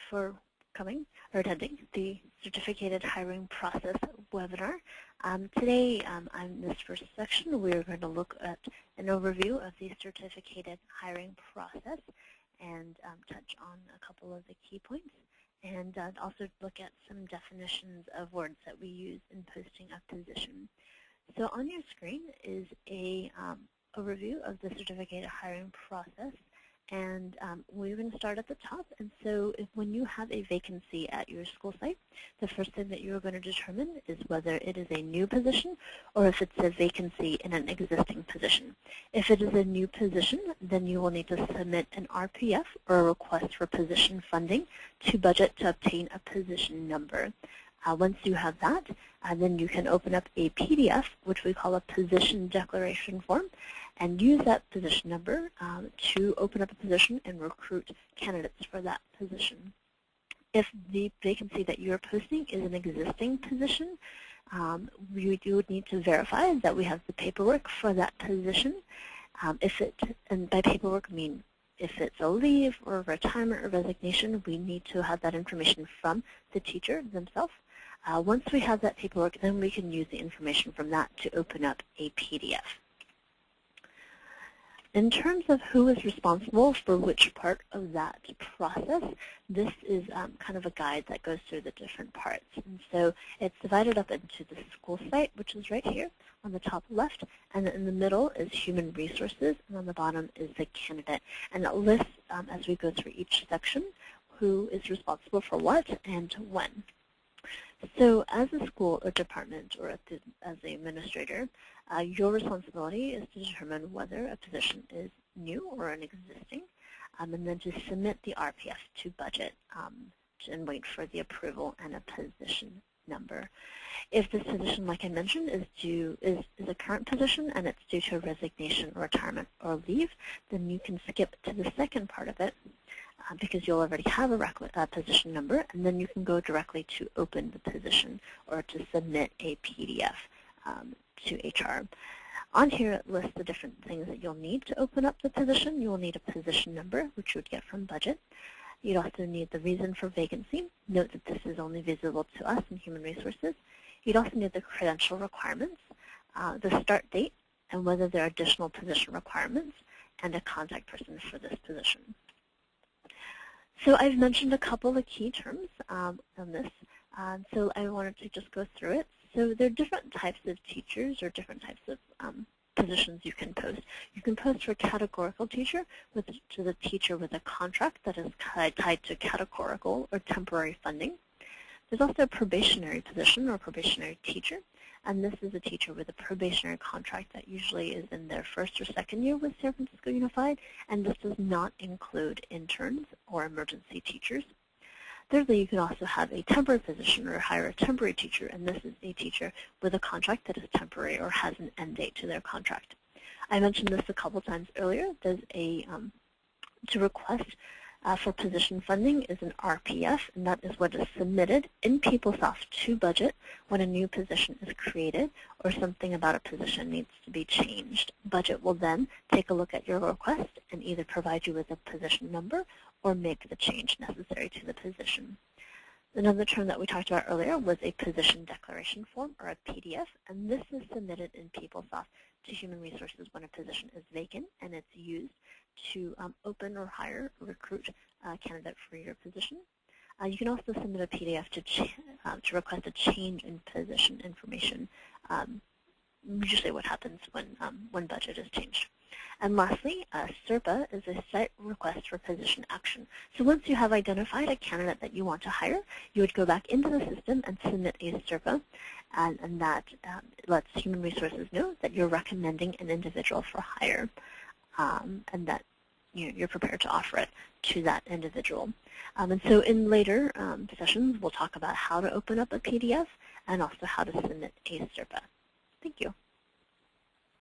for coming or attending the Certificated Hiring Process webinar. Today, in this first section, we're going to look at an overview of the certificated hiring process and touch on a couple of the key points, and also look at some definitions of words that we use in posting a position. So on your screen is a overview of the certificated hiring process, and we're going to start at the top. And so when you have a vacancy at your school site, the first thing that you're going to determine is whether it is a new position or if it's a vacancy in an existing position. If it is a new position, then you will need to submit an RPF, or a request for position funding, to budget to obtain a position number. Once you have that, then you can open up a PDF, which we call a position declaration form, and use that position number to open up a position and recruit candidates for that position. If the vacancy that you're posting is an existing position, you would need to verify that we have the paperwork for that position. And by paperwork, I mean if it's a leave or retirement or resignation, we need to have that information from the teacher themselves. Once we have that paperwork, then we can use the information from that to open up a PDF. In terms of who is responsible for which part of that process, this is kind of a guide that goes through the different parts. And so it's divided up into the school site, which is right here on the top left, and in the middle is human resources, and on the bottom is the candidate. And it lists, as we go through each section, who is responsible for what and when. So as a school or department, or as the administrator, your responsibility is to determine whether a position is new or an existing, and then to submit the RPF to budget and wait for the approval and a position number. If this position, like I mentioned, is a current position and it's due to resignation, retirement, or leave, then you can skip to the second part of it, because you'll already have a position number, and then you can go directly to open the position or to submit a PDF to HR. On here, it lists the different things that you'll need to open up the position. You will need a position number, which you would get from budget. You'd also need the reason for vacancy. Note that this is only visible to us in Human Resources. You'd also need the credential requirements, the start date, and whether there are additional position requirements, and a contact person for this position. So I've mentioned a couple of key terms on this, so I wanted to just go through it. So there are different types of teachers or different types of positions you can post. You can post for a categorical teacher, to the teacher with a contract that is tied to categorical or temporary funding. There's also a probationary position or probationary teacher, and this is a teacher with a probationary contract that usually is in their first or second year with San Francisco Unified, and this does not include interns or emergency teachers. Thirdly, you can also have a temporary position or hire a temporary teacher, and this is a teacher with a contract that is temporary or has an end date to their contract. I mentioned this a couple times earlier. There's to request for position funding is an RPF, and that is what is submitted in PeopleSoft to budget when a new position is created or something about a position needs to be changed. Budget will then take a look at your request and either provide you with a position number or make the change necessary to the position. Another term that we talked about earlier was a position declaration form, or a PDF, and this is submitted in PeopleSoft to Human Resources when a position is vacant, and it's used to open or hire, recruit a candidate for your position. You can also submit a PDF to request a change in position information, usually what happens when budget is changed. And lastly, SERPA is a site request for position action. So once you have identified a candidate that you want to hire, you would go back into the system and submit a SERPA, and that lets Human Resources know that you're recommending an individual for hire, and that you're prepared to offer it to that individual. And so in later sessions, we'll talk about how to open up a PDF and also how to submit a SERPA. Thank you.